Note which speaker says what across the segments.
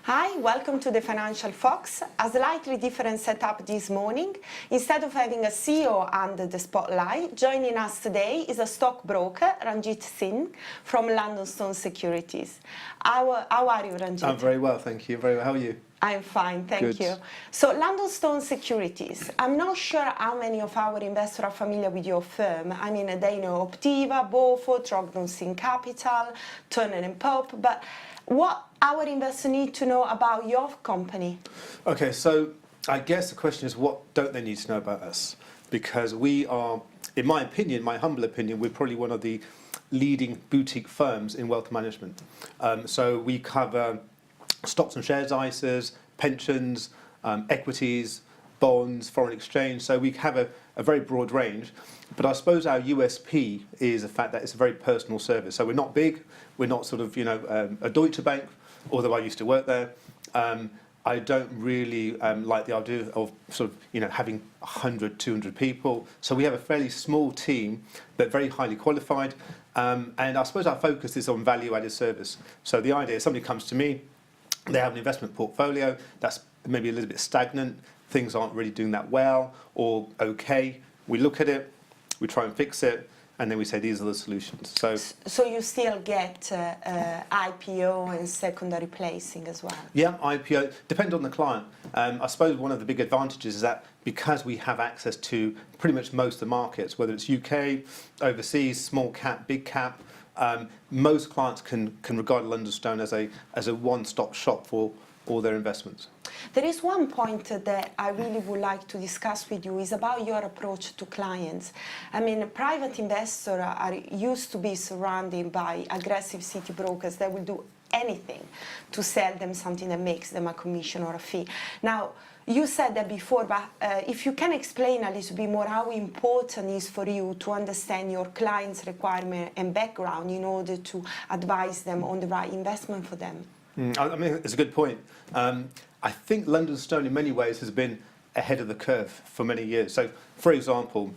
Speaker 1: Hi, welcome to the Financial Fox. A slightly different setup this morning. Instead of having a CEO under the spotlight, joining us today is a stockbroker, Ranjit Singh, from London Stone Securities. How are you, Ranjit?
Speaker 2: I'm very well, thank you. Very well. How are you?
Speaker 1: I'm fine, thank you. So, London Stone Securities, I'm not sure how many of our investors are familiar with your firm. I mean, they know Optiva, Beaufort, Trogdon Capital, Turner & Pope, but what our investors need to know about your company?
Speaker 2: Okay, so I guess the question is, what don't they need to know about us? Because we are, in my opinion, my humble opinion, we're probably one of the leading boutique firms in wealth management. So we cover stocks and shares ISAs, pensions, equities, bonds, foreign exchange. So we have a very broad range. But I suppose our USP is the fact that it's a very personal service. So we're not big, we're not sort of, a Deutsche Bank, although I used to work there. I don't really like the idea of sort of, having 100, 200 people. So we have a fairly small team, but very highly qualified. And I suppose our focus is on value-added service. So the idea is somebody comes to me, they have an investment portfolio that's maybe a little bit stagnant, things aren't really doing that well or okay. We look at it, we try and fix it, and then we say these are the solutions. So
Speaker 1: you still get IPO and secondary placing as well?
Speaker 2: Yeah, IPO, depends on the client. I suppose one of the big advantages is that because we have access to pretty much most of the markets, whether it's UK, overseas, small cap, big cap, most clients can regard London Stone as a one-stop shop for all their investments.
Speaker 1: There is one point that I really would like to discuss with you is about your approach to clients. I mean, private investors are used to be surrounded by aggressive city brokers that will do anything to sell them something that makes them a commission or a fee. Now, you said that before, but if you can explain a little bit more how important it is for you to understand your clients' requirement and background in order to advise them on the right investment for them.
Speaker 2: I mean, it's a good point. I think London Stone in many ways has been ahead of the curve for many years. So, for example,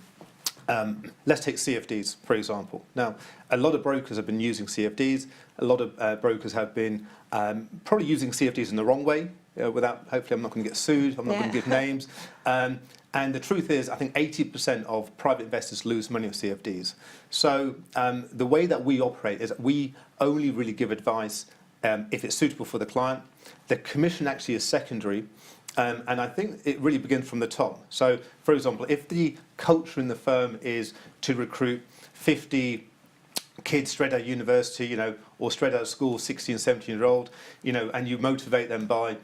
Speaker 2: let's take CFDs, for example. Now, a lot of brokers have been using CFDs. A lot of brokers have been probably using CFDs in the wrong way, hopefully I'm not going to get sued, I'm not going to give names. And the truth is, I think 80% of private investors lose money on CFDs. So the way that we operate is we only really give advice if it's suitable for the client. The commission actually is secondary. And I think it really begins from the top. So, for example, if the culture in the firm is to recruit 50 kids straight out of university, or straight out of school, 16, 17-year-old, and you motivate them by,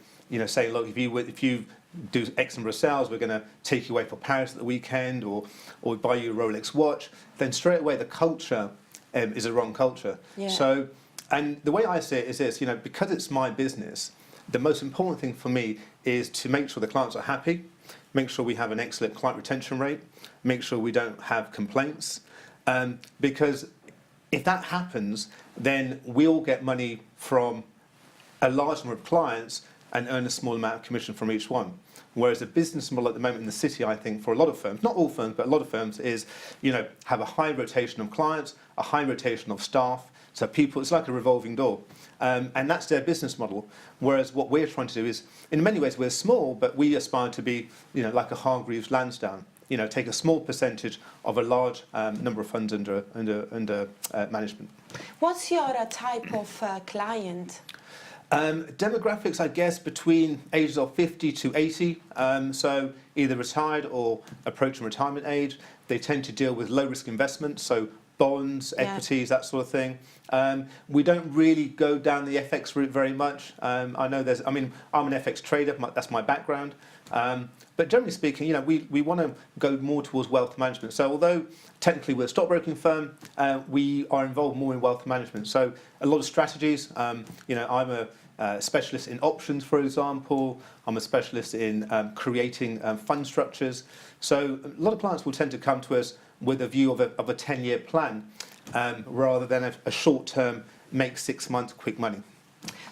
Speaker 2: saying, look, if you do X number of sales, we're going to take you away for Paris at the weekend, or buy you a Rolex watch, then straight away the culture is a wrong culture.
Speaker 1: Yeah.
Speaker 2: So, and the way I see it is this, because it's my business, the most important thing for me is to make sure the clients are happy, make sure we have an excellent client retention rate, make sure we don't have complaints, because if that happens, then we'll get money from a large number of clients and earn a small amount of commission from each one. Whereas the business model at the moment in the city, I think, for a lot of firms, not all firms, but a lot of firms, is, have a high rotation of clients, a high rotation of staff. So people, it's like a revolving door. And that's their business model. Whereas what we're trying to do is, in many ways, we're small, but we aspire to be, like a Hargreaves Lansdowne. Take a small percentage of a large number of funds under management.
Speaker 1: What's your type of client?
Speaker 2: Demographics, I guess, between ages of 50 to 80. So either retired or approaching retirement age. They tend to deal with low-risk investments, so bonds, equities, that sort of thing. We don't really go down the FX route very much. I'm an FX trader, that's my background. But generally speaking, we want to go more towards wealth management. So although technically we're a stockbroking firm, we are involved more in wealth management. So a lot of strategies. I'm a specialist in options, for example. I'm a specialist in creating fund structures. So a lot of clients will tend to come to us with a view of a 10-year plan rather than a short-term, make 6 months quick money.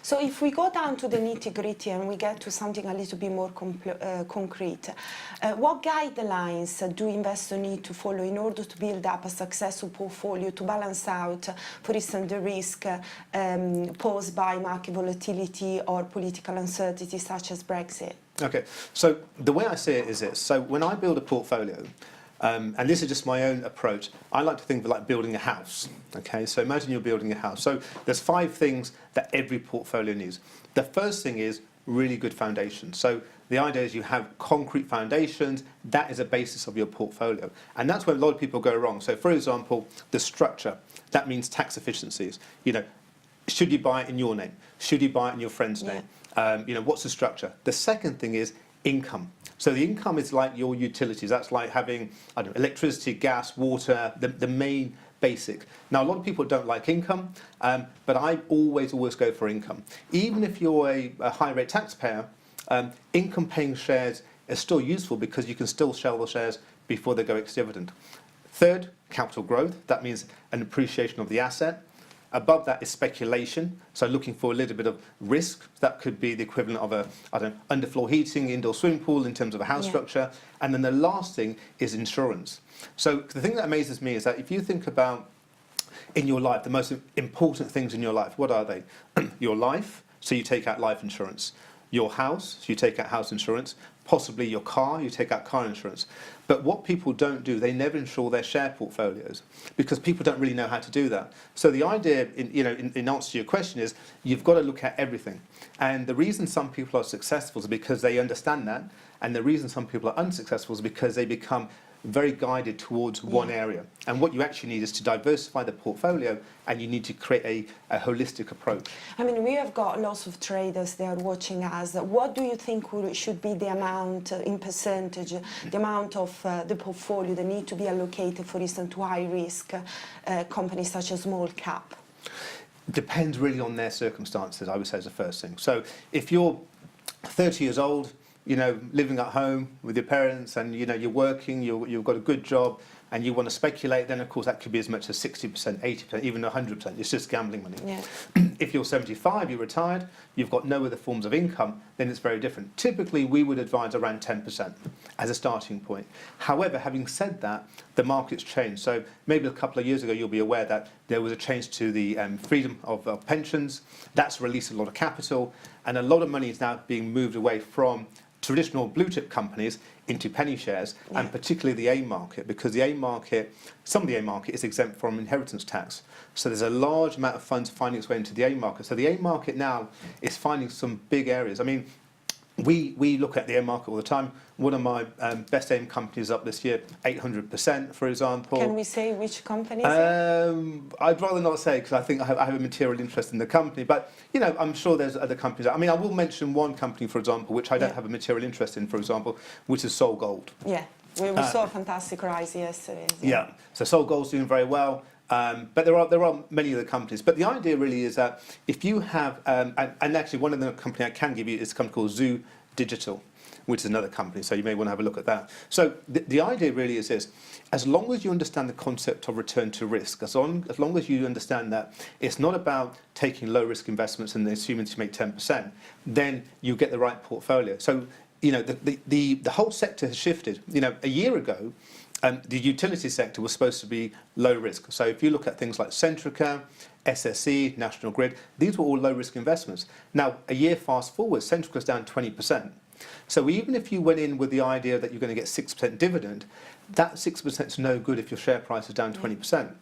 Speaker 1: So if we go down to the nitty-gritty and we get to something a little bit more concrete, what guidelines do investors need to follow in order to build up a successful portfolio to balance out, for instance, the risk posed by market volatility or political uncertainty such as Brexit?
Speaker 2: Okay, so the way I see it is this. So when I build a portfolio, and this is just my own approach, I like to think of it like building a house. Okay, so imagine you're building a house. So there's 5 things that every portfolio needs. The first thing is really good foundations. So the idea is you have concrete foundations. That is a basis of your portfolio. And that's where a lot of people go wrong. So for example, the structure, that means tax efficiencies. You know, should you buy it in your name? Should you buy it in your friend's name? You know, what's the structure? The second thing is income. So the income is like your utilities. That's like having, I don't know, electricity, gas, water, the main basic. Now, a lot of people don't like income, but I always go for income. Even if you're a high rate taxpayer, income paying shares are still useful because you can still sell the shares before they go ex-dividend. Third, capital growth. That means an appreciation of the asset. Above that is speculation, so looking for a little bit of risk. That could be the equivalent of a, I don't know, underfloor heating, indoor swimming pool in terms of a house structure. And then the last thing is insurance. So the thing that amazes me is that if you think about in your life, the most important things in your life, what are they? Your life, so you take out life insurance. Your house, so you take out house insurance. Possibly your car, you take out car insurance. But what people don't do, they never insure their share portfolios because people don't really know how to do that. So the idea, in answer to your question is you've got to look at everything. And the reason some people are successful is because they understand that. And the reason some people are unsuccessful is because they become very guided towards one area. And what you actually need is to diversify the portfolio, and you need to create a holistic approach.
Speaker 1: I mean, we have got lots of traders that are watching us. What do you think should be the amount in percentage, the amount of the portfolio that need to be allocated, for instance, to high-risk companies such as small cap?
Speaker 2: Depends really on their circumstances, I would say, is the first thing. So if you're 30 years old, you know, living at home with your parents and, you know, you're working, you've got a good job and you want to speculate, then of course that could be as much as 60%, 80%, even 100%. It's just gambling money.
Speaker 1: Yeah.
Speaker 2: If you're 75, you're retired, you've got no other forms of income, then it's very different. Typically, we would advise around 10% as a starting point. However, having said that, the market's changed. So maybe a couple of years ago, you'll be aware that there was a change to the freedom of pensions. That's released a lot of capital, and a lot of money is now being moved away from traditional blue chip companies into penny shares, and particularly the AIM market, because the AIM market, some of the AIM market is exempt from inheritance tax. So there's a large amount of funds finding its way into the AIM market. So the AIM market now is finding some big areas. I mean, we look at the AIM market all the time. One of my best AIM companies up this year, 800%, for example.
Speaker 1: Can we say which company?
Speaker 2: I'd rather not say because I think I have a material interest in the company. But, you know, I'm sure there's other companies. I mean, I will mention one company, for example, which I don't have a material interest in, for example, which is Sol Gold.
Speaker 1: Yeah, we saw a fantastic rise yesterday.
Speaker 2: Yeah, so Sol Gold's doing very well. But there are many other companies. But the idea really is that if you have, and actually one of the company I can give you is a company called Zoo Digital, which is another company, so you may want to have a look at that. So the idea really is this: as long as you understand the concept of return to risk, as long as you understand that it's not about taking low risk investments and assuming to make 10%, then you get the right portfolio. So, you know, the whole sector has shifted. You know, a year ago, the utility sector was supposed to be low risk. So if you look at things like Centrica, SSE, National Grid, these were all low risk investments. Now, a year fast forward, Centrica's down 20%. So even if you went in with the idea that you're going to get 6% dividend, that 6% is no good if your share price is down 20%.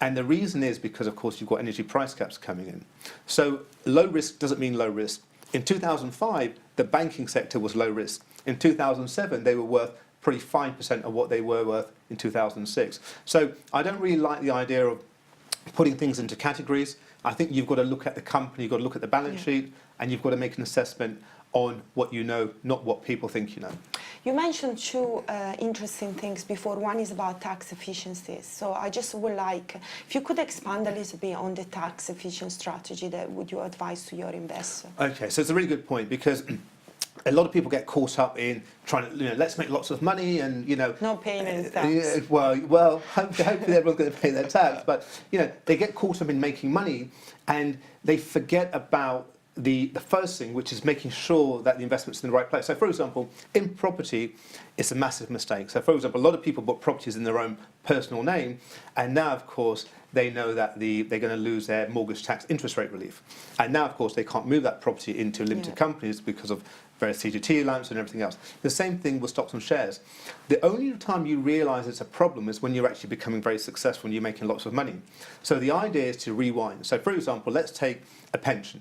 Speaker 2: And the reason is because, of course, you've got energy price caps coming in. So low risk doesn't mean low risk. In 2005, the banking sector was low risk. In 2007, they were worth probably 5% of what they were worth in 2006. So I don't really like the idea of putting things into categories. I think you've got to look at the company, you've got to look at the balance sheet, and you've got to make an assessment on what you know, not what people think you know.
Speaker 1: You mentioned two interesting things before. One is about tax efficiencies. So I just would like, if you could expand a little bit on the tax efficient strategy that would you advise to your investor? Okay,
Speaker 2: so it's a really good point because a lot of people get caught up in trying to, you know, let's make lots of money and, you know...
Speaker 1: Not paying any tax.
Speaker 2: Well, hopefully everyone's going to pay their tax. But, you know, they get caught up in making money and they forget about the first thing, which is making sure that the investment's in the right place. So, for example, in property, it's a massive mistake. So, for example, a lot of people bought properties in their own personal name, and now, of course, they know that they're going to lose their mortgage tax interest rate relief. And now, of course, they can't move that property into limited companies because of various CGT allowance and everything else. The same thing with stocks and shares. The only time you realise it's a problem is when you're actually becoming very successful and you're making lots of money. So the idea is to rewind. So, for example, let's take a pension.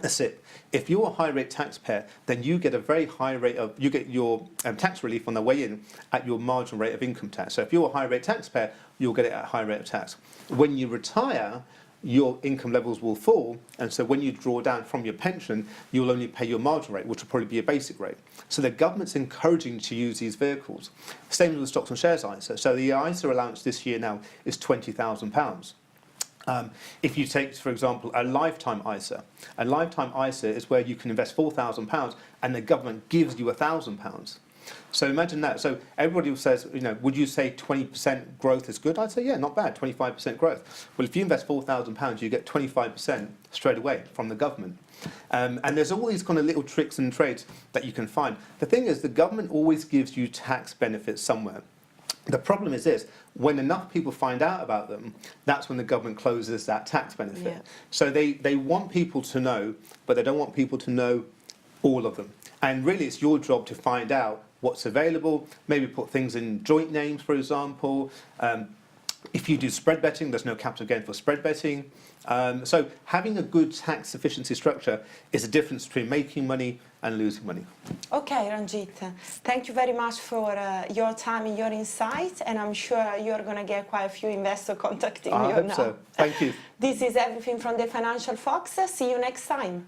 Speaker 2: That's it. If you're a high rate taxpayer, then you get a very high rate of, you get your tax relief on the way in at your marginal rate of income tax. So if you're a high rate taxpayer, you'll get it at a high rate of tax. When you retire, your income levels will fall, and so when you draw down from your pension, you'll only pay your marginal rate, which will probably be a basic rate. So the government's encouraging you to use these vehicles. Same with the stocks and shares ISA. So the ISA allowance this year now is £20,000. If you take, for example, a lifetime ISA is where you can invest £4,000 and the government gives you £1,000. So imagine that. So everybody says, would you say 20% growth is good? I'd say, yeah, not bad, 25% growth. Well, if you invest £4,000, you get 25% straight away from the government. And there's all these kind of little tricks and trades that you can find. The thing is, the government always gives you tax benefits somewhere. The problem is this: when enough people find out about them, that's when the government closes that tax benefit. Yeah. So they want people to know, but they don't want people to know all of them. And really, it's your job to find out what's available, maybe put things in joint names, for example. If you do spread betting, there's no capital gain for spread betting. So having a good tax efficiency structure is a difference between making money and losing money. Okay,
Speaker 1: Ranjit, thank you very much for your time and your insight, and I'm sure you're going to get quite a few investors contacting you now.
Speaker 2: I hope so. Thank you.
Speaker 1: This is everything from the Financial Fox. See you next time.